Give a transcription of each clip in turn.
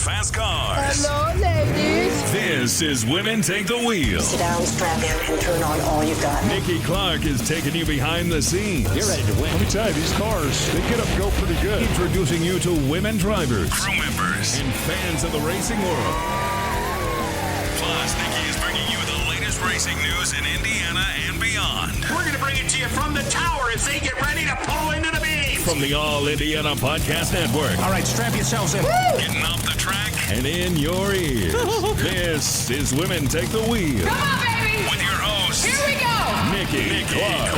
fast cars. Hello, ladies. This is Women Take the Wheel. Sit down, strap in, and turn on all you got. Nikki Clark is taking you behind the scenes. You're ready to win. Let me tell you, these cars, they get up and go pretty good. Introducing you to women drivers, crew members, and fans of the racing world. Plus, Nikki is bringing you the latest racing news in Indiana and beyond. We're going to bring it to you from the tower as they get ready to pull into the beam. From the All Indiana Podcast Network. All right, strap yourselves in. Woo! Getting off the track and in your ears. This is Women Take the Wheel. Come on, baby. With your host, Here we go. Nikki Clark.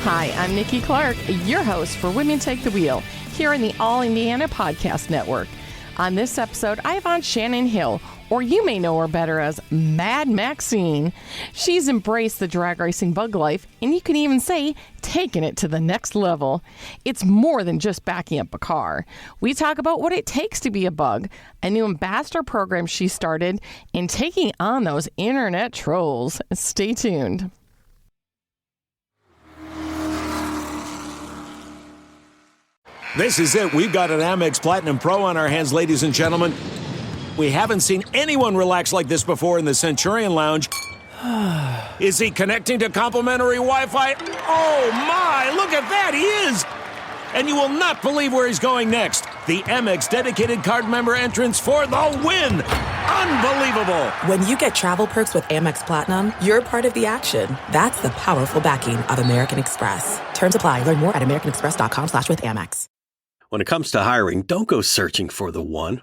Hi, I'm Nikki Clark, your host for Women Take the Wheel here in the All Indiana Podcast Network. On this episode, I have on Shannon Hill, or you may know her better as Mad Maxine. She's embraced the drag racing bug life, and you can even say taken it to the next level. It's more than just backing up a car. We talk about what it takes to be a bug, a new ambassador program she started, and taking on those internet trolls. Stay tuned. This is it. We've got an Amex Platinum Pro on our hands, ladies and gentlemen. We haven't seen anyone relax like this before in the Centurion Lounge. Is he connecting to complimentary Wi-Fi? Oh, my! Look at that! He is! And you will not believe where he's going next. The Amex dedicated card member entrance for the win! Unbelievable! When you get travel perks with Amex Platinum, you're part of the action. That's the powerful backing of American Express. Terms apply. Learn more at americanexpress.com/withAmex. When it comes to hiring, don't go searching for the one.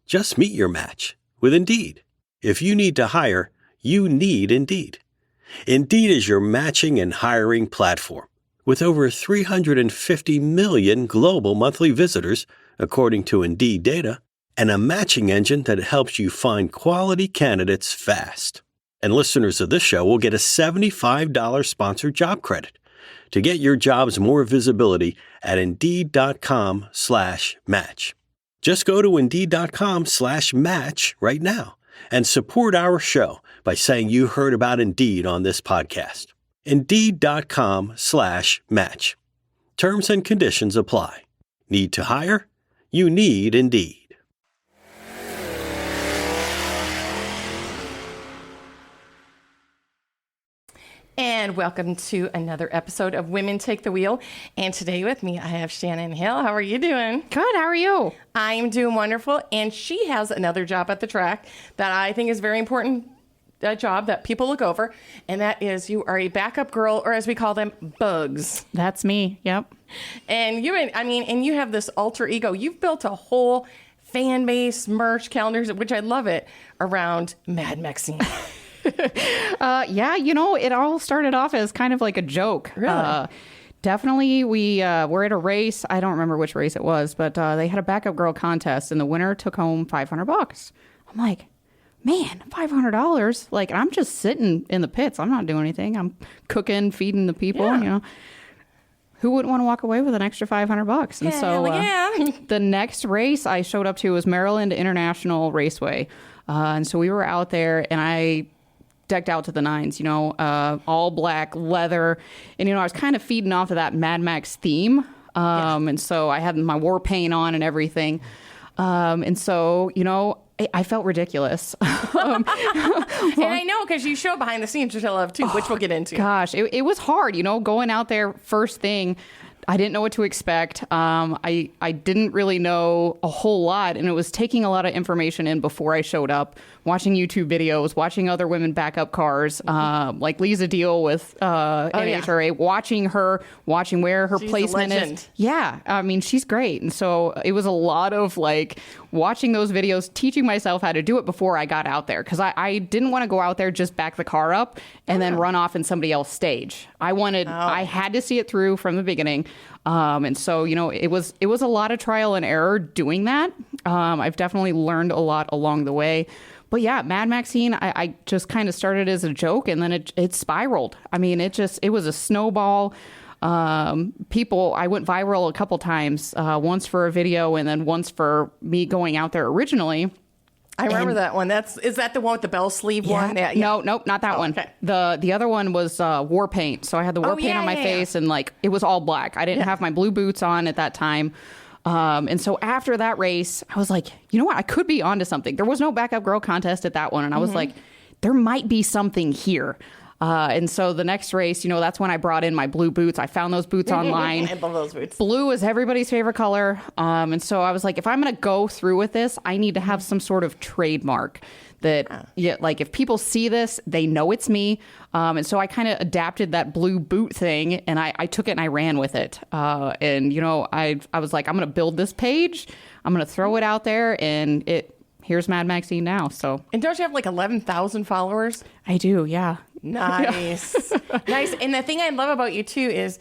Just meet your match with Indeed. If you need to hire, you need Indeed. Indeed is your matching and hiring platform with over 350 million global monthly visitors, according to Indeed data, and a matching engine that helps you find quality candidates fast. And listeners of this show will get a $75 sponsored job credit to get your jobs more visibility at Indeed.com/match. Just go to Indeed.com/match right now and support our show by saying you heard about Indeed on this podcast. Indeed.com/match. Terms and conditions apply. Need to hire? You need Indeed. And welcome to another episode of Women Take the Wheel. And today with me, I have Shannon Hill. How are you doing? Good. How are you? I'm doing wonderful. And she has another job at the track that I think is very important, a job that people look over. And that is you are a backup girl, or as we call them, bugs. That's me. Yep. And you have this alter ego. You've built a whole fan base, merch, calendars, which I love it, around Mad Maxine. Yeah, it all started off as kind of like a joke. Really? Definitely, we were at a race. I don't remember which race it was, but they had a backup girl contest, and the winner took home $500. I'm like, man, $500? Like, I'm just sitting in the pits. I'm not doing anything. I'm cooking, feeding the people. Yeah. Who wouldn't want to walk away with an extra $500? And so the next race I showed up to was Maryland International Raceway, and so we were out there, and I decked out to the nines, all black leather. And, I was kind of feeding off of that Mad Max theme. And so I had my war paint on and everything. And so, I felt ridiculous. And I know because you show behind the scenes, which I love too, which we'll get into. Gosh, it was hard, going out there first thing. I didn't know what to expect. I didn't really know a whole lot, and it was taking a lot of information in before I showed up, watching YouTube videos, watching other women back up cars, like Lisa Deal with NHRA, watching where her placement is. Yeah, she's great. And so it was a lot of watching those videos, teaching myself how to do it before I got out there, because I didn't want to go out there, just back the car up and then run off in somebody else's stage. I had to see it through from the beginning. And so, it was a lot of trial and error doing that. I've definitely learned a lot along the way. But yeah, Mad Maxine, I just kind of started as a joke, and then it spiraled. It was a snowball. I went viral a couple times, once for a video and then once for me going out there originally. I remember that one. Is that the one with the bell sleeve one? Yeah. No, nope, not that one. Okay. The other one was war paint. So I had the war paint on my face, and it was all black. I didn't have my blue boots on at that time. And so after that race, I was like, you know what? I could be onto something. There was no backup girl contest at that one. And I was like, there might be something here. And so the next race, that's when I brought in my blue boots. I found those boots online. I love those boots. Blue is everybody's favorite color. And so I was like, if I'm going to go through with this, I need to have some sort of trademark that, like if people see this, they know it's me. And so I kind of adapted that blue boot thing and I took it and I ran with it. And, I was like, I'm going to build this page. I'm going to throw it out there and here's Mad Maxine now. So, and don't you have like 11,000 followers? I do. Yeah. Nice. Nice. And the thing I love about you too is,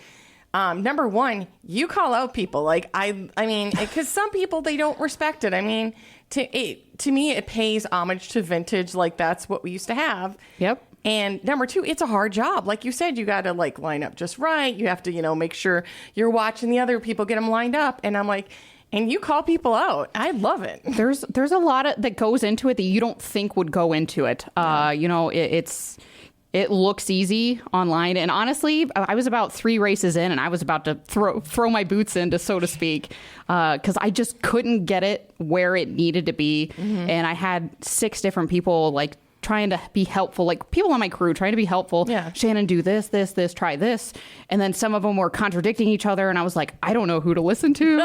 number one, you call out people. Like I mean, because some people, they don't respect it. I mean, to me, it pays homage to vintage. Like that's what we used to have. Yep. And number two, it's a hard job. Like you said, you got to like line up just right. You have to, make sure you're watching the other people, get them lined up. And I'm like, and you call people out. I love it. There's a lot that goes into it that you don't think would go into it. It looks easy online. And honestly, I was about 3 races in and I was about to throw my boots into, so to speak, because I just couldn't get it where it needed to be. And I had 6 different people like trying to be helpful, like people on my crew trying to be helpful. Yeah. Shannon, do this, try this. And then some of them were contradicting each other. And I was like, I don't know who to listen to.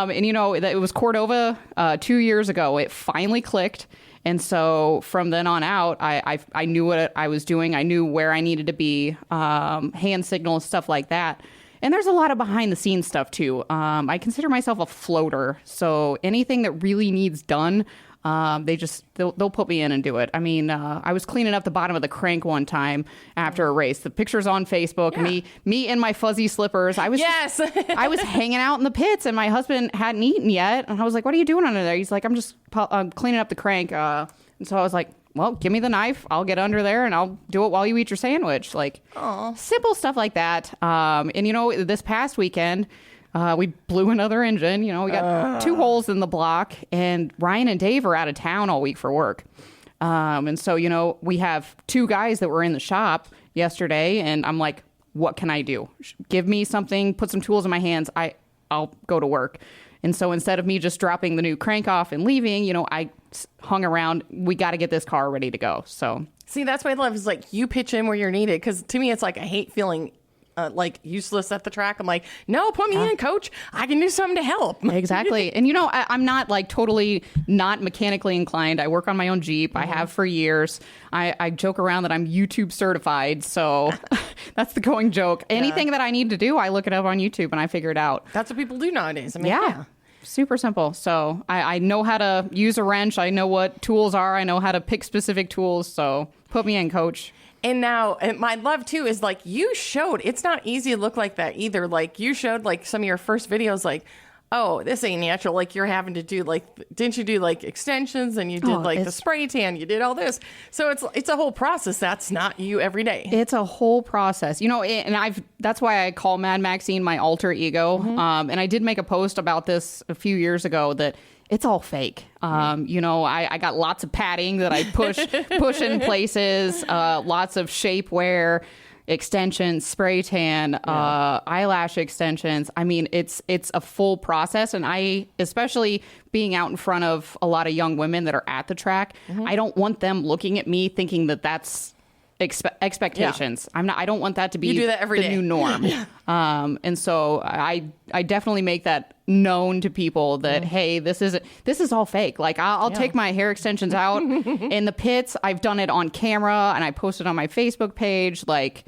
It was Cordova 2 years ago. It finally clicked. And so from then on out, I knew what I was doing. I knew where I needed to be, hand signals, stuff like that. And there's a lot of behind the scenes stuff too. I consider myself a floater. So anything that really needs done, they'll put me in and do it. I mean, I was cleaning up the bottom of the crank one time after a race. The picture's on Facebook. Yeah. Me in my fuzzy slippers. I was hanging out in the pits, and my husband hadn't eaten yet. And I was like, "What are you doing under there?" He's like, "I'm just cleaning up the crank." And so I was like, "Well, give me the knife. I'll get under there and I'll do it while you eat your sandwich." Like, simple stuff like that. And this past weekend, we blew another engine. We got 2 holes in the block, and Ryan and Dave are out of town all week for work. And so, we have 2 guys that were in the shop yesterday, and I'm like, what can I do? Give me something, put some tools in my hands. I'll go to work. And so instead of me just dropping the new crank off and leaving, I hung around. We got to get this car ready to go. So see, that's what I love is like you pitch in where you're needed. Because to me, it's like I hate feeling like useless at the track. I'm like, no, put me in, coach. I can do something to help. Exactly. And I'm not like totally not mechanically inclined. I work on my own Jeep. I have for years. I joke around that I'm YouTube certified. So that's the going joke. Anything that I need to do, I look it up on YouTube and I figure it out. That's what people do nowadays. I mean, yeah. Super simple. So I know how to use a wrench. I know what tools are. I know how to pick specific tools. So put me in, coach. And now, and my love too is like you showed, it's not easy to look like that either. Like you showed like some of your first videos, like, oh, this ain't natural. Like you're having to do like, didn't you do like extensions and you did the spray tan, you did all this. So it's a whole process. That's not you every day. It's a whole process, and that's why I call Mad Maxine my alter ego. And I did make a post about this a few years ago that it's all fake. I got lots of padding that I push in places, lots of shapewear, extensions, spray tan, eyelash extensions. I mean, it's a full process. And especially being out in front of a lot of young women that are at the track, I don't want them looking at me thinking that that's expectations. Yeah. I don't want that to be you do that every day. New norm. And so I definitely make that known to people that, hey, this is all fake. Like I'll take my hair extensions out in the pits. I've done it on camera and I post it on my Facebook page. Like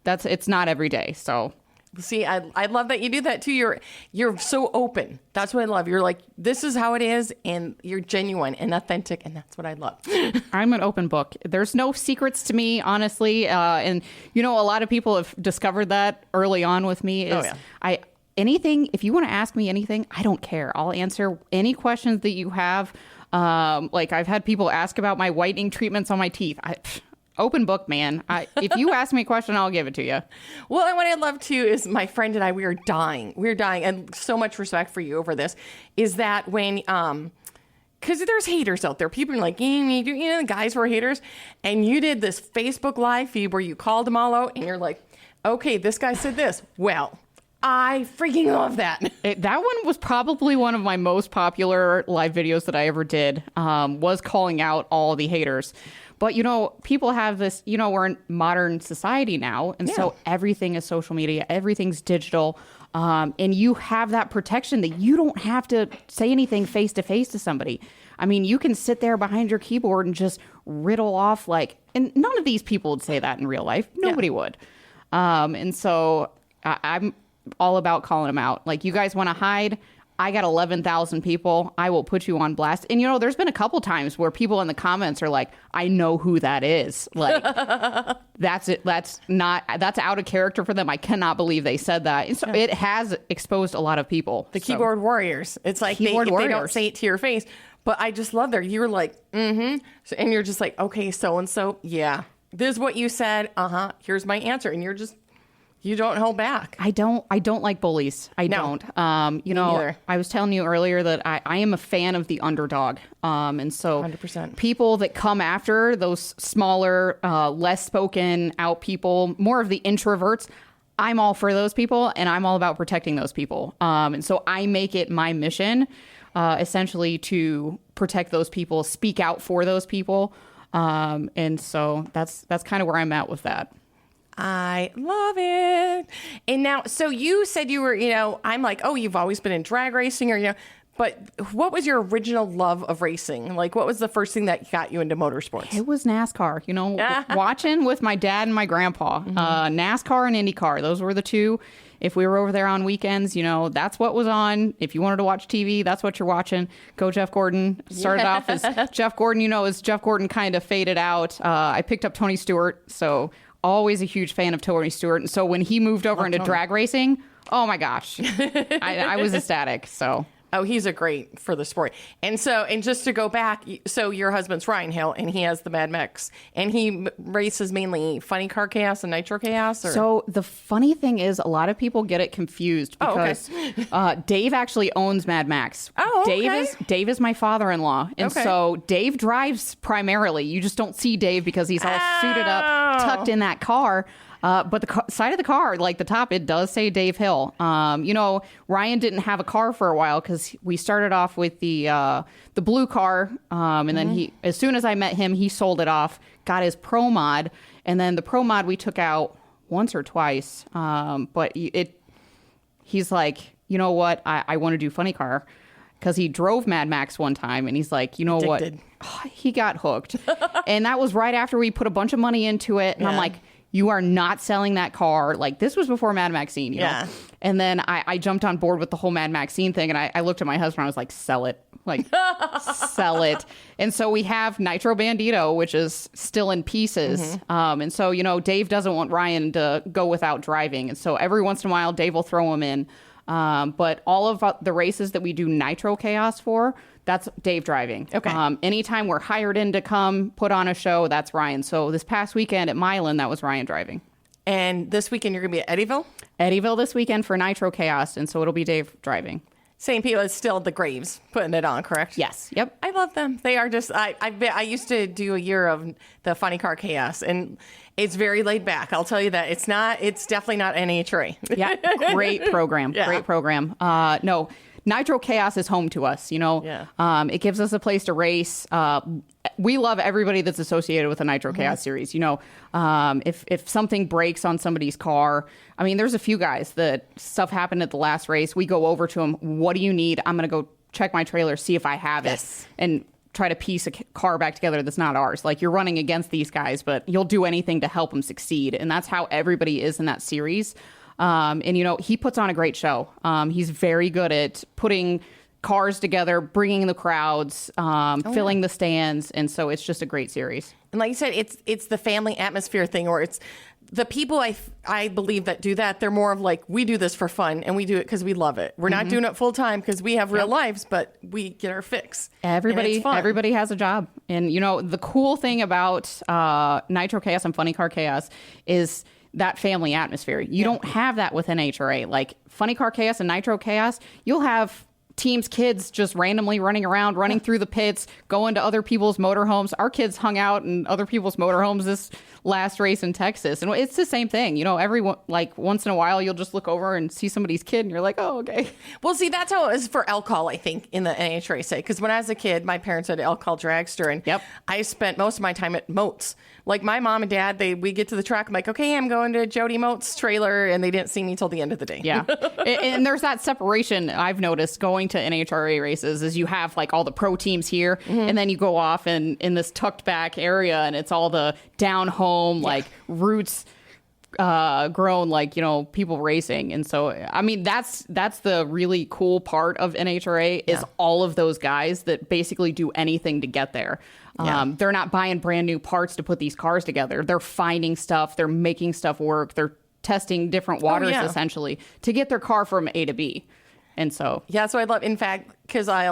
it's not every day. So see, I love that you do that too. You're so open. That's what I love. You're like, this is how it is, and you're genuine and authentic, and that's what I love. I'm an open book. There's no secrets to me, honestly. And a lot of people have discovered that early on with me. Anything, if you want to ask me anything, I don't care. I'll answer any questions that you have. Like I've had people ask about my whitening treatments on my teeth. Open book, man. If you ask me a question, I'll give it to you. Well, and what I love too is my friend and I, we are dying, and so much respect for you over this, is that when, because there's haters out there. People are like, the guys who are haters, and you did this Facebook Live feed where you called them all out, and you're like, okay, this guy said this. Well, I freaking love that. That one was probably one of my most popular live videos that I ever did, was calling out all the haters. But, people have this, we're in modern society now. And so everything is social media. Everything's digital. And you have that protection that you don't have to say anything face to face to somebody. I mean, you can sit there behind your keyboard and just riddle off and none of these people would say that in real life. Nobody would. And so I'm all about calling them out. Like, you guys want to hide? I got 11,000 people. I will put you on blast. And, there's been a couple times where people in the comments are like, I know who that is. Like, that's it. That's out of character for them. I cannot believe they said that. And so it has exposed a lot of people. The keyboard warriors. It's like they don't say it to your face. But I just love that. You're like, and you're just like, okay, so-and-so, yeah. This is what you said. Here's my answer. And you don't hold back. I don't like bullies. I don't. I was telling you earlier that I am a fan of the underdog. And so 100%. People that come after those smaller, less spoken out people, more of the introverts, I'm all for those people, and I'm all about protecting those people. And so I make it my mission, essentially, to protect those people, speak out for those people. And so that's kind of where I'm at with that. I love it. And now, so you said you were, I'm like, oh, you've always been in drag racing but what was your original love of racing? Like, what was the first thing that got you into motorsports? It was NASCAR, watching with my dad and my grandpa, NASCAR and IndyCar. Those were the two. If we were over there on weekends, that's what was on. If you wanted to watch TV, that's what you're watching. Go Jeff Gordon. Started off as Jeff Gordon, as Jeff Gordon kind of faded out. I picked up Tony Stewart, so always a huge fan of Tony Stewart. And so when he moved over into drag racing, oh my gosh, I was ecstatic. So. Oh, he's a great for the sport. And just to go back, so your husband's Ryan Hill, and he has the Mad Max, and he races mainly funny car chaos and nitro chaos? Or? So the funny thing is, a lot of people get it confused because Dave actually owns Mad Max. Oh, okay. Dave is my father-in-law. And so Dave drives primarily. You just don't see Dave because he's all suited up, tucked in that car. But the side of the car, like the top, it does say Dave Hill. Ryan didn't have a car for a while because we started off with the blue car. And then as soon as I met him, he sold it off, got his Pro Mod. And then the Pro Mod we took out once or twice. But he's like, you know what? I want to do funny car. Because he drove Mad Max one time, and he's like, you know Addicted. What? He got hooked. And that was right after we put a bunch of money into it. And I'm like, you are not selling that car. Like, this was before Mad Maxine, you know? And then I jumped on board with the whole Mad Maxine thing, and I looked at my husband, I was like, sell it. Like, sell it. And so we have Nitro Bandito, which is still in pieces. And so, Dave doesn't want Ryan to go without driving. And so every once in a while, Dave will throw him in. But all of the races that we do Nitro Chaos for, that's Dave driving. Okay. Anytime we're hired in to come put on a show, that's Ryan. So this past weekend at Milan, that was Ryan driving. And this weekend, you're going to be at Eddyville? Eddyville this weekend for Nitro Chaos. And so it'll be Dave driving. Same people, it's still the Graves putting it on, correct? Yes. Yep. I love them. They are just, I used to do a year of the Funny Car Chaos, and it's very laid back. I'll tell you that. It's definitely not NHRA. Yeah. Great program. Yeah. Great program. No, Nitro Chaos is home to us, It gives us a place to race. We love everybody that's associated with the Nitro Chaos series. If something breaks on somebody's car, I mean, there's a few guys that stuff happened at the last race. We go over to them. What do you need? I'm going to go check my trailer, see if I have it, and try to piece a car back together that's not ours. Like, you're running against these guys, but you'll do anything to help them succeed. And that's how everybody is in that series. And he puts on a great show. He's very good at putting cars together, bringing the crowds, filling the stands. And so it's just a great series. And like you said, it's the family atmosphere thing, or it's the people I believe that do that. They're more of like, we do this for fun and we do it because we love it. We're not doing it full time because we have real lives, but we get our fix. Everybody has a job. And the cool thing about Nitro Chaos and Funny Car Chaos is that family atmosphere. You don't have that with NHRA. Like, Funny Car Chaos and Nitro Chaos, you'll have teams' kids just randomly running around, running through the pits, going to other people's motorhomes. Our kids hung out in other people's motorhomes this last race in Texas. And it's the same thing. Like once in a while, you'll just look over and see somebody's kid and you're like, oh, okay. Well, see, that's how it was for elk call, I think, in the NHRA. Because when I was a kid, my parents had elk call dragster. And I spent most of my time at Moats. Like my mom and dad, we get to the track. I'm like, okay, I'm going to Jody Moats' trailer. And they didn't see me till the end of the day. Yeah. And there's that separation I've noticed going to NHRA races is you have like all the pro teams here. And then you go off in this tucked back area and it's all the down home, like roots grown, like, people racing. And so, I mean, that's the really cool part of NHRA is all of those guys that basically do anything to get there. They're not buying brand new parts to put these cars together. They're finding stuff. They're making stuff work. They're testing different waters essentially to get their car from A to B. And so, so I love, in fact, because I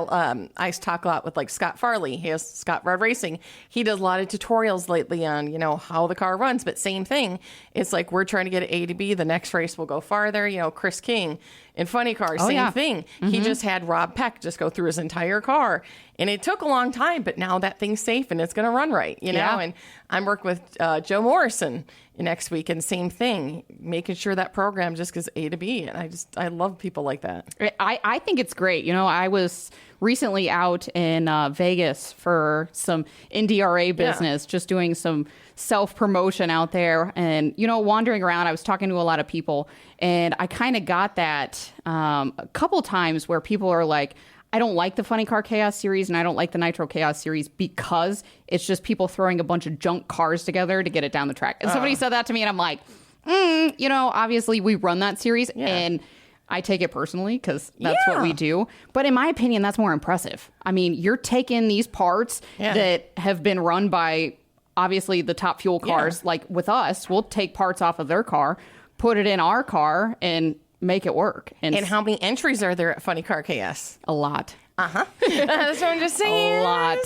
talk a lot with like Scott Farley. He has Scott Rod Racing. He does a lot of tutorials lately on, how the car runs. But same thing. It's like we're trying to get A to B. The next race will go farther. Chris King in Funny Cars, same thing. He just had Rob Peck just go through his entire car. And it took a long time, but now that thing's safe and it's going to run right, know? And I'm working with Joe Morrison next week and same thing, making sure that program just goes A to B. And I love people like that. I think it's great. I was recently out in Vegas for some NDRA business, just doing some self-promotion out there and, wandering around. I was talking to a lot of people and I kind of got that a couple times where people are like, I don't like the Funny Car Chaos series and I don't like the Nitro Chaos series because it's just people throwing a bunch of junk cars together to get it down the track. And somebody said that to me and I'm like, obviously we run that series and I take it personally because that's what we do. But in my opinion, that's more impressive. I mean, you're taking these parts that have been run by obviously the top fuel cars. Like with us, we'll take parts off of their car, put it in our car and make it work. And how many entries are there at Funny Car Chaos? A lot. That's what I'm just saying. A lot.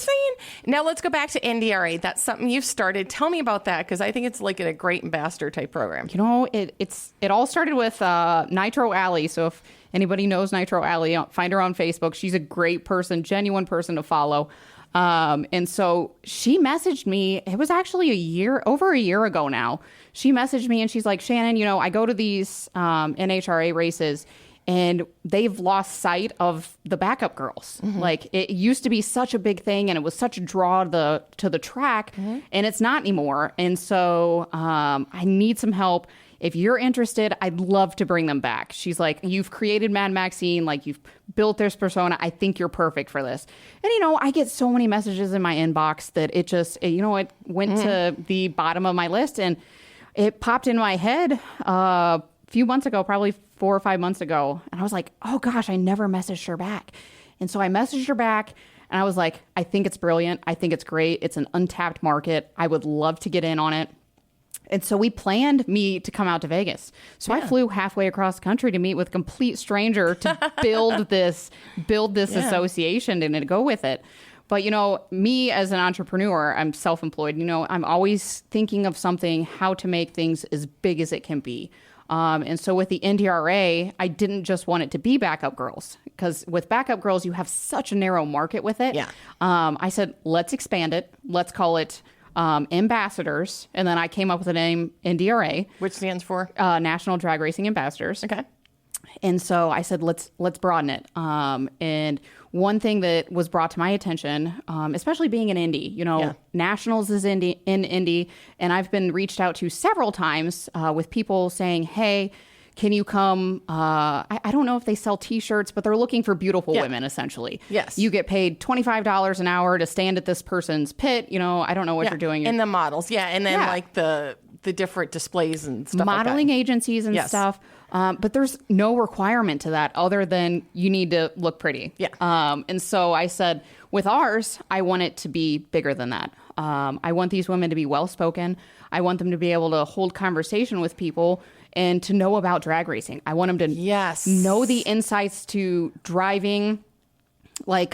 Now let's go back to NDRA. That's something you've started. Tell me about that because I think it's like a great ambassador type program. It all started with Nitro Alley. So if anybody knows Nitro Alley, find her on Facebook. She's a great person, genuine person to follow. And so she messaged me. It was actually over a year ago now. She messaged me and she's like, Shannon, I go to these NHRA races and they've lost sight of the backup girls. Like it used to be such a big thing and it was such a draw to the track and it's not anymore. And so I need some help. If you're interested, I'd love to bring them back. She's like, you've created Mad Maxine, like you've built this persona. I think you're perfect for this. And, I get so many messages in my inbox that it went to the bottom of my list and it popped in my head a few months ago, probably 4 or 5 months ago. And I was like, oh gosh, I never messaged her back. And so I messaged her back and I was like, I think it's brilliant. I think it's great. It's an untapped market. I would love to get in on it. And so we planned me to come out to Vegas. So I flew halfway across the country to meet with a complete stranger to build this association and to go with it. But, me as an entrepreneur, I'm self-employed, I'm always thinking of something, how to make things as big as it can be. And so with the NDRA, I didn't just want it to be backup girls because with backup girls, you have such a narrow market with it. I said, let's expand it. Let's call it ambassadors. And then I came up with the name NDRA. Which stands for? National Drag Racing Ambassadors. Okay. And so I said, let's broaden it. And one thing that was brought to my attention, especially being in Indy, Nationals is in Indy. And I've been reached out to several times with people saying, hey, can you come? I don't know if they sell T-shirts, but they're looking for beautiful women, essentially. Yes. You get paid $25 an hour to stand at this person's pit. I don't know what you're doing. And the models. Yeah. And then like the different displays and stuff modeling like that. agencies and stuff. But there's no requirement to that other than you need to look pretty. Yeah. And so I said, with ours, I want it to be bigger than that. I want these women to be well-spoken. I want them to be able to hold conversation with people and to know about drag racing. I want them to know the insights to driving. Like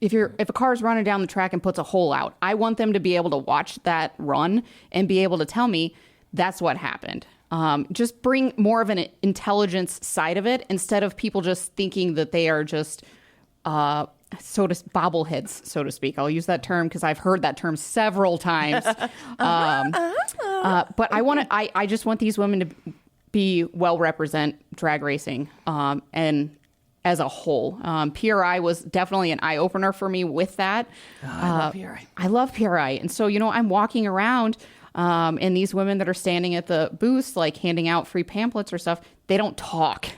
if a car is running down the track and puts a hole out, I want them to be able to watch that run and be able to tell me that's what happened. Just bring more of an intelligence side of it instead of people just thinking that they are just bobbleheads, so to speak. I'll use that term because I've heard that term several times. But I just want these women to be well represent drag racing and as a whole. PRI was definitely an eye opener for me with that. I love PRI. I love PRI. And so, I'm walking around and these women that are standing at the booths, like handing out free pamphlets or stuff, they don't talk.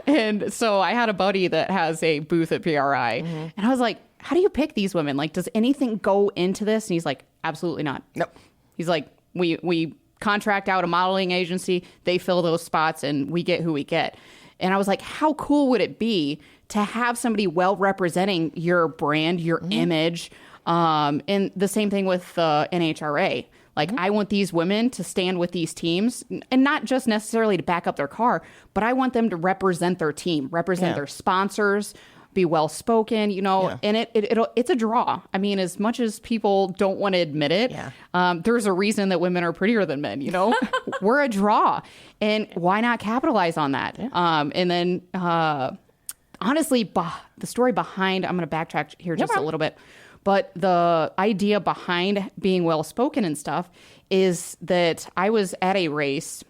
And so I had a buddy that has a booth at PRI, and I was like, how do you pick these women? Like, does anything go into this? And he's like, absolutely not. Nope. He's like, we contract out a modeling agency, they fill those spots, and we get who we get. And I was like, how cool would it be to have somebody well representing your brand, your image? And the same thing with NHRA. Like, I want these women to stand with these teams, and not just necessarily to back up their car, but I want them to represent their team, represent their sponsors, be well spoken, and it's a draw. I mean, as much as people don't want to admit it, there's a reason that women are prettier than men, We're a draw, and why not capitalize on that? And then honestly, the story behind, I'm going to backtrack here just a little bit. But the idea behind being well-spoken and stuff is that I was at a race.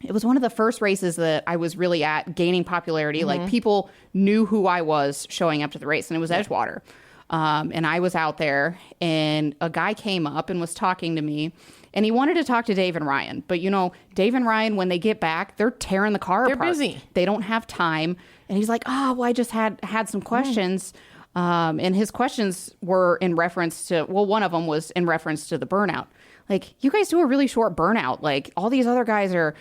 It was one of the first races that I was really at, gaining popularity. Like, people knew who I was showing up to the race, and it was Edgewater. And I was out there, and a guy came up and was talking to me, and he wanted to talk to Dave and Ryan. But, Dave and Ryan, when they get back, they're tearing the car apart. They're busy. They don't have time. And he's like, I just had some questions. And his questions were in reference to, one of them was in reference to the burnout. Like, you guys do a really short burnout. Like, all these other guys are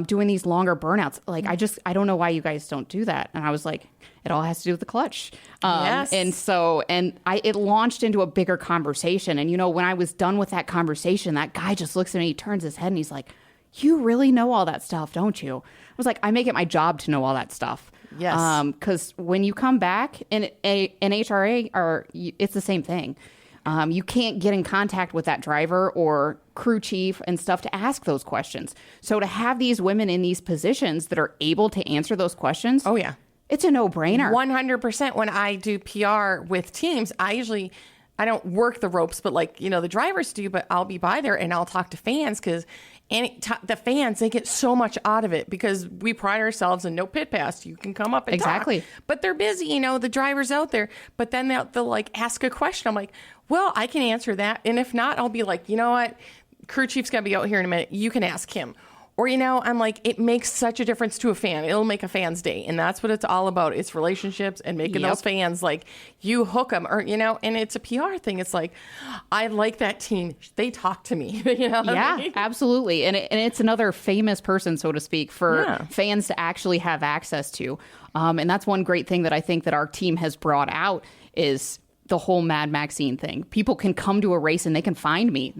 doing these longer burnouts. Like, I don't know why you guys don't do that. And I was like, it all has to do with the clutch. Yes. And so, it launched into a bigger conversation. And, when I was done with that conversation, that guy just looks at me, he turns his head, and he's like, you really know all that stuff, don't you? I was like, I make it my job to know all that stuff. Yes. Because when you come back in HRA, it's the same thing. You can't get in contact with that driver or crew chief and stuff to ask those questions. So to have these women in these positions that are able to answer those questions, oh yeah, it's a no-brainer. 100%. When I do PR with teams, I don't work the ropes, but the drivers do, but I'll be by there and I'll talk to fans because the fans, they get so much out of it because we pride ourselves in no pit pass. You can come up and exactly talk. But they're busy, the driver's out there. But then they'll ask a question. I'm like, well, I can answer that. And if not, I'll be like, you know what? Crew chief's going to be out here in a minute. You can ask him. Or, I'm like, it makes such a difference to a fan. It'll make a fan's day. And that's what it's all about. It's relationships and making those fans, you hook them. Or, and it's a PR thing. It's like, I like that team. They talk to me. Yeah, absolutely. And it's another famous person, so to speak, for fans to actually have access to. And that's one great thing that I think that our team has brought out is the whole Mad Maxine thing. People can come to a race and they can find me.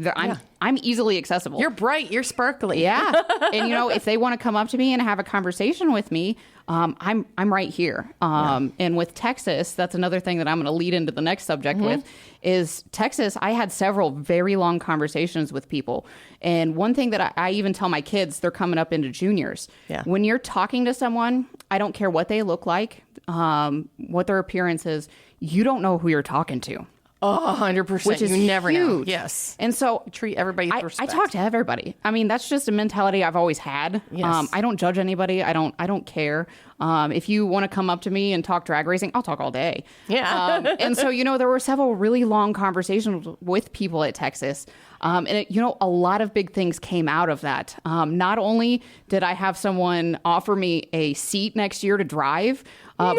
I'm easily accessible. You're bright. You're sparkly. Yeah. And if they want to come up to me and have a conversation with me, I'm right here. And with Texas, that's another thing that I'm going to lead into the next subject with is Texas. I had several very long conversations with people. And one thing that I even tell my kids, they're coming up into juniors. Yeah. When you're talking to someone, I don't care what they look like, what their appearance is, you don't know who you're talking to. 100%. Which is you never huge. know. Yes. And so treat everybody with respect. I talk to everybody. I mean, that's just a mentality I've always had. Yes. I don't judge anybody. I don't care. If you want to come up to me and talk drag racing, I'll talk all day. Yeah. And so, there were several really long conversations with people at Texas. And a lot of big things came out of that. Not only did I have someone offer me a seat next year to drive, but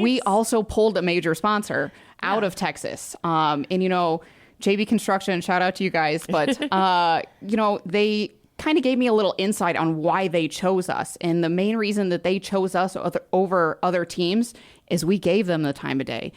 we also pulled a major sponsor out of Texas. And, JB Construction, shout out to you guys. But, they kind of gave me a little insight on why they chose us. And the main reason that they chose us over other teams is we gave them the time of day.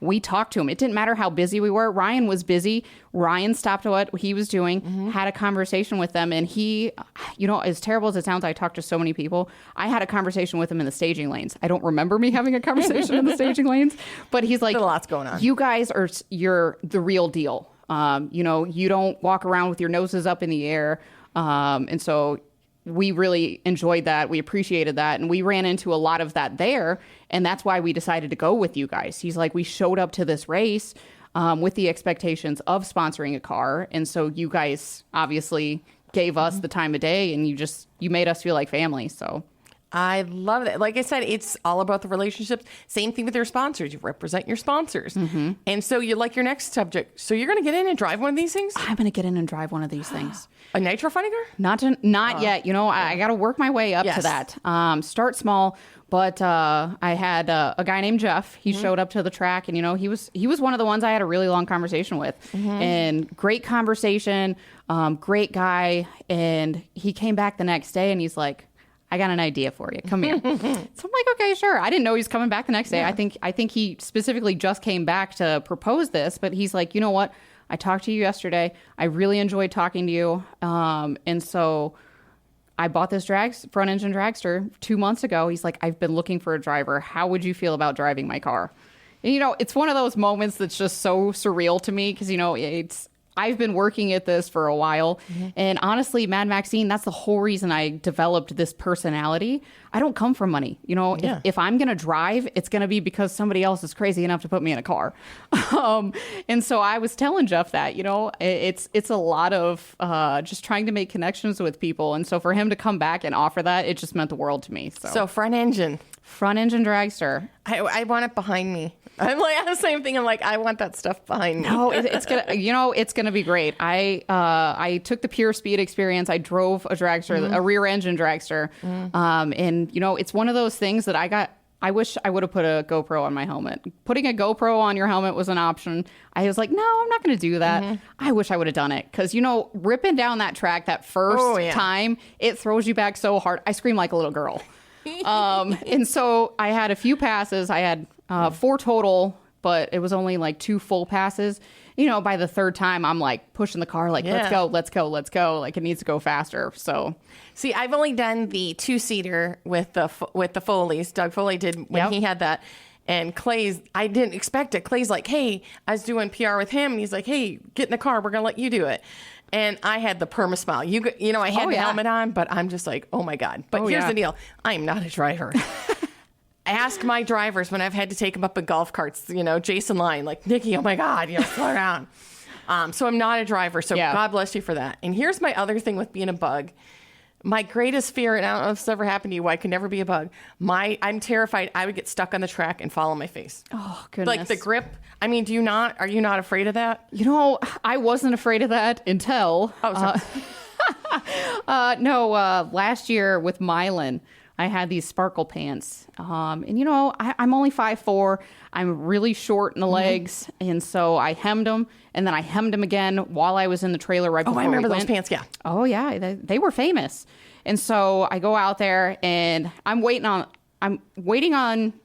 We talked to them. It didn't matter how busy we were. Ryan was busy. Ryan stopped what he was doing, had a conversation with them. And he, as terrible as it sounds, I talked to so many people. I had a conversation with him in the staging lanes. I don't remember me having a conversation in the staging lanes, but he's like, there's a lot's going on. You guys you're the real deal. You don't walk around with your noses up in the air. And so we really enjoyed that. We appreciated that. And we ran into a lot of that there. And that's why we decided to go with you guys. He's like, we showed up to this race with the expectations of sponsoring a car. And so you guys obviously gave us the time of day, and you made us feel like family. So I love it. Like I said, it's all about the relationships. Same thing with your sponsors. You represent your sponsors. And so you like your next subject. So you're going to get in and drive one of these things? I'm going to get in and drive one of these things. A nitro funny car? Not yet. You know, I got to work my way up to that. Start small. But I had a guy named Jeff. He showed up to the track, and, you know, he was one of the ones I had a really long conversation with. And great conversation, great guy. And he came back the next day, and he's like, I got an idea for you. Come here. So I'm like, okay, sure. I didn't know he was coming back the next day. I think he specifically just came back to propose this, but he's like, you know what? I talked to you yesterday. I really enjoyed talking to you. And so I bought this front engine dragster 2 months ago. He's like, I've been looking for a driver. How would you feel about driving my car? And, you know, it's one of those moments that's just so surreal to me because, you know, I've been working at this for a while. And honestly, Mad Maxine, that's the whole reason I developed this personality. I don't come from money. You know, if I'm going to drive, it's going to be because somebody else is crazy enough to put me in a car. And so I was telling Jeff that, you know, it's a lot of just trying to make connections with people. And so for him to come back and offer that, it just meant the world to me. So front engine dragster. I want it behind me. I'm like the same thing. I'm like, I want that stuff behind me. No, it's gonna, you know, it's gonna be great. I took the pure speed experience. I drove a dragster, a rear engine dragster, and you know, it's one of those things that I wish I would have put a GoPro on my helmet. Putting a GoPro on your helmet was an option. I was like, no, I'm not going to do that. I wish I would have done it because, you know, ripping down that track that first time, it throws you back so hard. I scream like a little girl. And so I had a few passes. I had 4 total, but it was only like 2 full passes. You know, by the third time, I'm like pushing the car, like, let's go. Like, it needs to go faster. So, see, I've only done the 2-seater with the Foleys. Doug Foley did when he had that. And Clay's, I didn't expect it. Clay's like, hey, I was doing PR with him. And he's like, hey, get in the car. We're going to let you do it. And I had the perma smile. You know, I had the helmet on, but I'm just like, oh, my God. But here's the deal. I am not a driver. Ask my drivers when I've had to take them up in golf carts, you know, Jason Line, like, Nikki, oh, my God, you know, slow down. So I'm not a driver. So God bless you for that. And here's my other thing with being a bug. My greatest fear, and I don't know if this ever happened to you, why I could never be a bug. I'm terrified I would get stuck on the track and fall on my face. Oh, goodness. Like the grip. I mean, are you not afraid of that? You know, I wasn't afraid of that until... last year with Mylan, I had these sparkle pants. And, you know, I'm only 5'4". I'm really short in the legs. And so I hemmed them. And then I hemmed them again while I was in the trailer right before I remember we those pants, yeah. Oh, yeah. They were famous. And so I go out there and I'm waiting on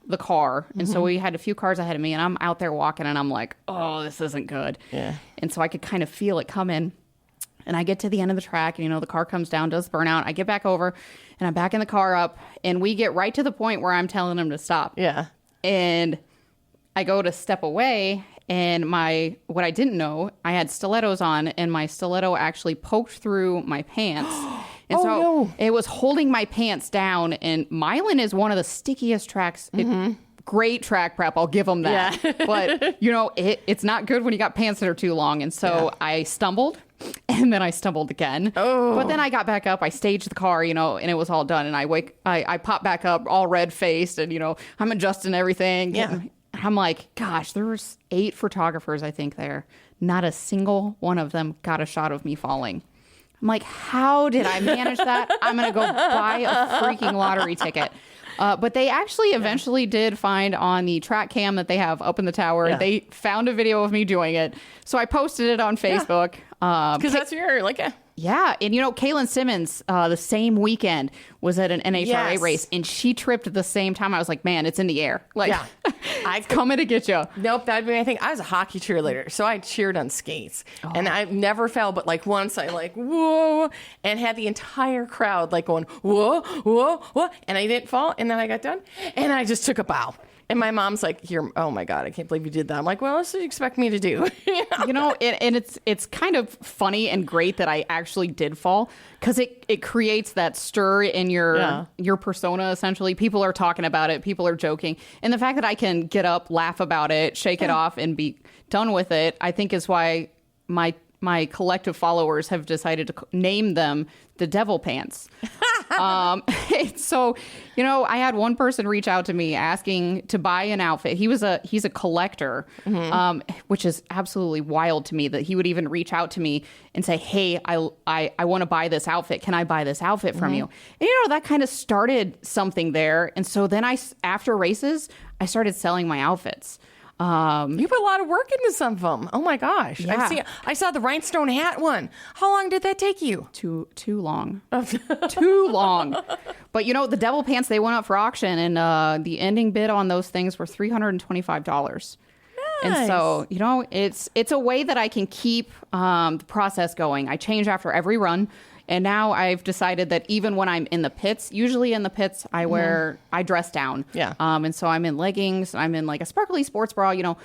the car. And so we had a few cars ahead of me. And I'm out there walking and I'm like, oh, this isn't good. Yeah. And so I could kind of feel it coming. And I get to the end of the track and, you know, the car comes down, does burnout. I get back over and I'm backing the car up and we get right to the point where I'm telling him to stop. Yeah. And I go to step away and what I didn't know, I had stilettos on and my stiletto actually poked through my pants. And it was holding my pants down. And Mylan is one of the stickiest tracks. Great track prep. I'll give them that. Yeah. But, you know, it's not good when you got pants that are too long. And so I stumbled and then I stumbled again. But then I got back up. I staged the car, you know, and it was all done. And I popped back up all red faced and, you know, I'm adjusting everything. Yeah. I'm like, gosh, there was 8 photographers, I think, there. Not a single one of them got a shot of me falling. I'm like, how did I manage that? I'm going to go buy a freaking lottery ticket. But they actually eventually did find on the track cam that they have up in the tower, they found a video of me doing it. So I posted it on Facebook. Because that's your, like, yeah. And, you know, Kaylin Simmons, the same weekend, was at an NHRA race, and she tripped at the same time. I was like, man, it's in the air. Like, it's coming to get you. Nope, that'd be my thing. I was a hockey cheerleader, so I cheered on skates. And I never fell, but, like, once I, like, whoa, and had the entire crowd, like, going, whoa, whoa, whoa. And I didn't fall, and then I got done, and I just took a bow. And my mom's like, oh my God, I can't believe you did that. I'm like, well, what do you expect me to do? You know, and it's kind of funny and great that I actually did fall, because it creates that stir in your persona, essentially. People are talking about it. People are joking. And the fact that I can get up, laugh about it, shake it off, and be done with it, I think is why my collective followers have decided to name them the Devil Pants. So, you know, I had one person reach out to me asking to buy an outfit. He's a collector, which is absolutely wild to me that he would even reach out to me and say, hey, I want to buy this outfit. Can I buy this outfit from you? And, you know, that kind of started something there. And so then after races, I started selling my outfits. You put a lot of work into some of them. Oh my gosh. Yeah. I saw the rhinestone hat one. How long did that take you? Too long. Too long. But you know, the Devil Pants, they went up for auction, and the ending bid on those things were $325. Nice. And so, you know, it's a way that I can keep the process going. I change after every run. And now I've decided that even when I'm in the pits, usually in the pits, I dress down. Yeah. And so I'm in leggings, I'm in like a sparkly sports bra, you know.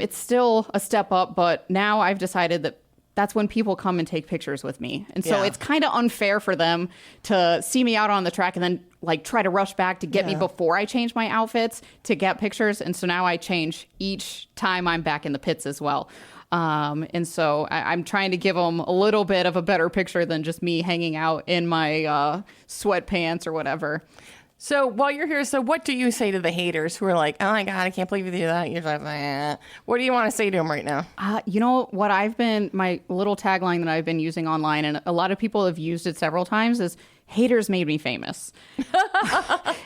It's still a step up, but now I've decided that that's when people come and take pictures with me. And so it's kind of unfair for them to see me out on the track and then like try to rush back to get me before I change my outfits to get pictures. And so now I change each time I'm back in the pits as well. And so I'm trying to give them a little bit of a better picture than just me hanging out in my sweatpants or whatever. So while you're here, so what do you say to the haters who are like, oh my God, I can't believe you do that? You're just like, what do you want to say to them right now? You know, what my little tagline that I've been using online, and a lot of people have used it several times, is haters made me famous.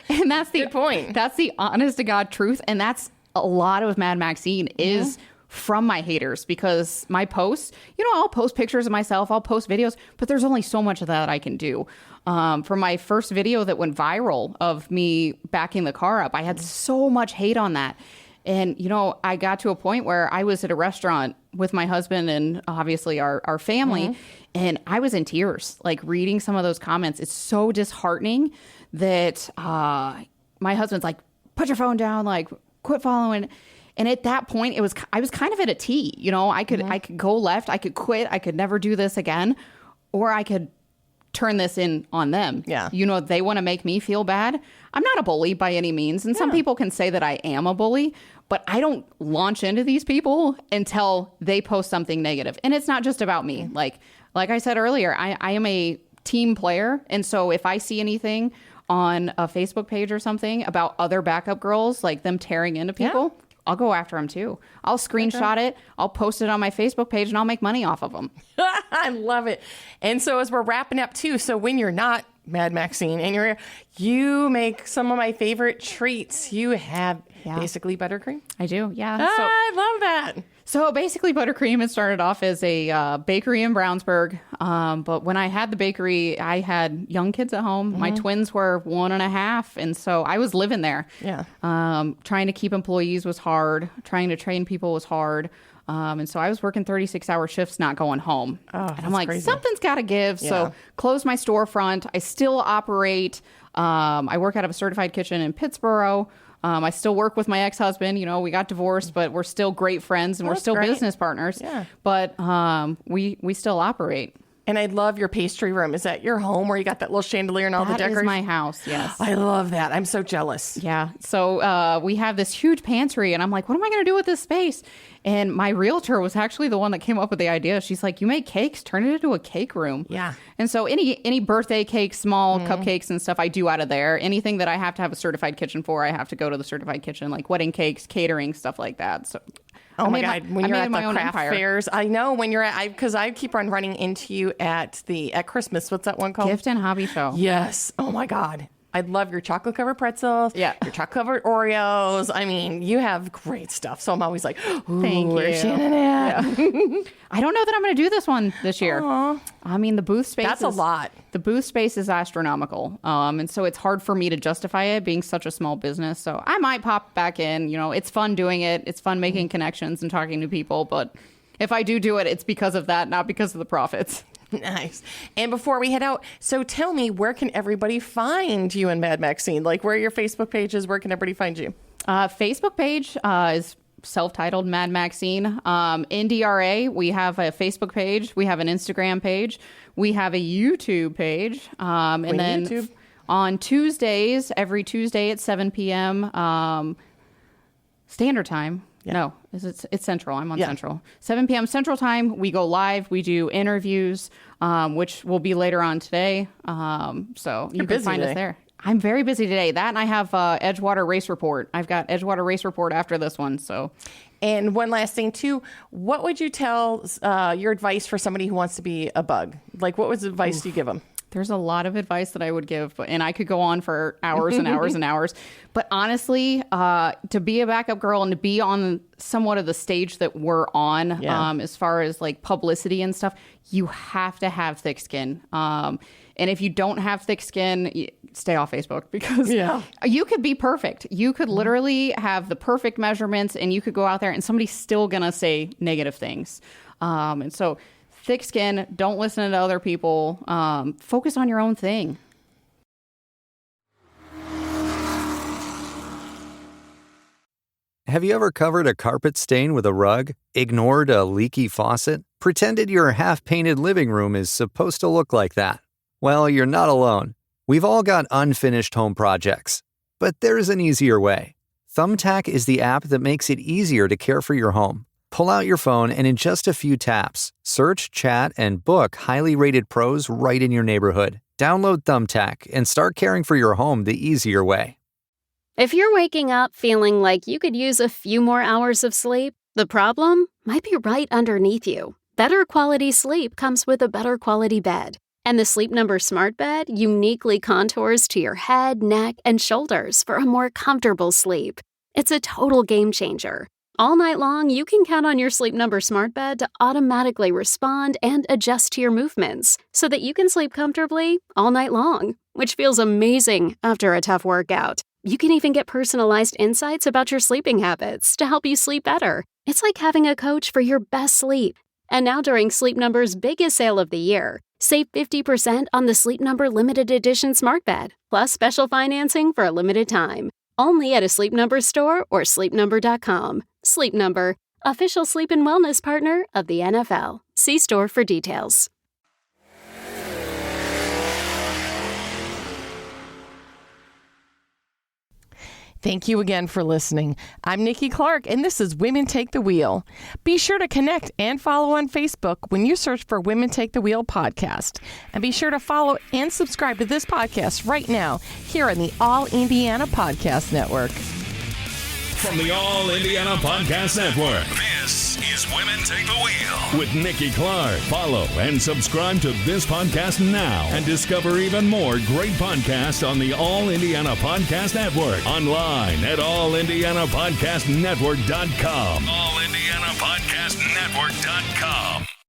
And that's the good point. That's the honest to God truth. And that's a lot of Mad Maxine is from my haters, because my posts, you know, I'll post pictures of myself, I'll post videos, but there's only so much of that I can do. For my first video that went viral of me backing the car up, I had so much hate on that. And, you know, I got to a point where I was at a restaurant with my husband and obviously our family, and I was in tears, like reading some of those comments. It's so disheartening that my husband's like, put your phone down, like quit following. And at that point, I was kind of at a T. You know, I could go left, I could quit, I could never do this again, or I could turn this in on them. Yeah. You know, they want to make me feel bad. I'm not a bully by any means. And some people can say that I am a bully, but I don't launch into these people until they post something negative. And it's not just about me. Like I said earlier, I am a team player. And so if I see anything on a Facebook page or something about other backup girls, like them tearing into people, I'll go after them too. I'll screenshot it. I'll post it on my Facebook page and I'll make money off of them. I love it. And so as we're wrapping up too, so when you're not Mad Maxine and you're here, you make some of my favorite treats. You have basically buttercream. I do. Yeah. I love that. So basically buttercream, it started off as a bakery in Brownsburg. But when I had the bakery, I had young kids at home. My twins were 1.5. And so I was living there. Yeah. Trying to keep employees was hard. Trying to train people was hard. And so I was working 36-hour shifts, not going home. And I'm like, crazy. Something's got to give. Yeah. So closed my storefront. I still operate. I work out of a certified kitchen in Pittsburgh. I still work with my ex-husband. You know, we got divorced, but we're still great friends and we're still business partners. Yeah. But we still operate. And I love your pastry room. Is that your home where you got that little chandelier and all the decorations? That is my house, yes. I love that. I'm so jealous. Yeah. So we have this huge pantry, and I'm like, what am I going to do with this space? And my realtor was actually the one that came up with the idea. She's like, you make cakes, turn it into a cake room. Yeah. And so any birthday cakes, small cupcakes and stuff I do out of there. Anything that I have to have a certified kitchen for, I have to go to the certified kitchen, like wedding cakes, catering, stuff like that. So. Oh my God! When you're at the craft fairs, I know when you're at, because I keep on running into you at Christmas. What's that one called? Gift and Hobby Show. Yes. Oh my God! I love your chocolate covered pretzels. Yeah. Your chocolate covered Oreos. I mean, you have great stuff. So I'm always like, thank you. Where's Shannon at? Yeah. I don't know that I'm going to do this one this year. Aww. I mean, the booth space. That's a lot. The booth space is astronomical. And so it's hard for me to justify it being such a small business. So I might pop back in. You know, it's fun doing it. It's fun making connections and talking to people. But if I do it, it's because of that, not because of the profits. Nice. And before we head out, so tell me, where can everybody find you and Mad Maxine? Like, where are your Facebook pages? Where can everybody find you? Facebook page is self-titled Mad Maxine. NDRA, we have a Facebook page. We have an Instagram page. We have a YouTube page. And then YouTube? On Tuesdays, every Tuesday at 7 p.m. Standard Time. Yeah. No, it's Central. I'm on Central. 7 p.m. Central Time. We go live. We do interviews, which will be later on today. So you can find us there. I'm very busy today. That and I have Edgewater Race Report. I've got Edgewater Race Report after this one. So, and one last thing too, what would you tell your advice for somebody who wants to be a bug? Like, what was the advice do you give them? There's a lot of advice that I would give, and I could go on for hours and hours and hours. But honestly, to be a backup girl and to be on somewhat of the stage that we're on, as far as like publicity and stuff, you have to have thick skin. And if you don't have thick skin, stay off Facebook, because you could be perfect. You could literally have the perfect measurements and you could go out there and somebody's still going to say negative things. And so thick skin, don't listen to other people. Focus on your own thing. Have you ever covered a carpet stain with a rug, ignored a leaky faucet, pretended your half-painted living room is supposed to look like that? Well, you're not alone. We've all got unfinished home projects. But there's an easier way. Thumbtack is the app that makes it easier to care for your home. Pull out your phone and in just a few taps, search, chat, and book highly rated pros right in your neighborhood. Download Thumbtack and start caring for your home the easier way. If you're waking up feeling like you could use a few more hours of sleep, the problem might be right underneath you. Better quality sleep comes with a better quality bed. And the Sleep Number Smart Bed uniquely contours to your head, neck, and shoulders for a more comfortable sleep. It's a total game changer. All night long, you can count on your Sleep Number Smart Bed to automatically respond and adjust to your movements so that you can sleep comfortably all night long, which feels amazing after a tough workout. You can even get personalized insights about your sleeping habits to help you sleep better. It's like having a coach for your best sleep. And now during Sleep Number's biggest sale of the year, save 50% on the Sleep Number Limited Edition Smart Bed, plus special financing for a limited time. Only at a Sleep Number store or sleepnumber.com. Sleep Number, official sleep and wellness partner of the NFL. See store for details. Thank you again for listening. I'm Nikki Clark, and this is Women Take the Wheel. Be sure to connect and follow on Facebook when you search for Women Take the Wheel podcast. And be sure to follow and subscribe to this podcast right now here on the All Indiana Podcast Network. From the All Indiana Podcast Network, this is Women Take the Wheel with Nikki Clark. Follow and subscribe to this podcast now and discover even more great podcasts on the All Indiana Podcast Network. Online at allindianapodcastnetwork.com. allindianapodcastnetwork.com.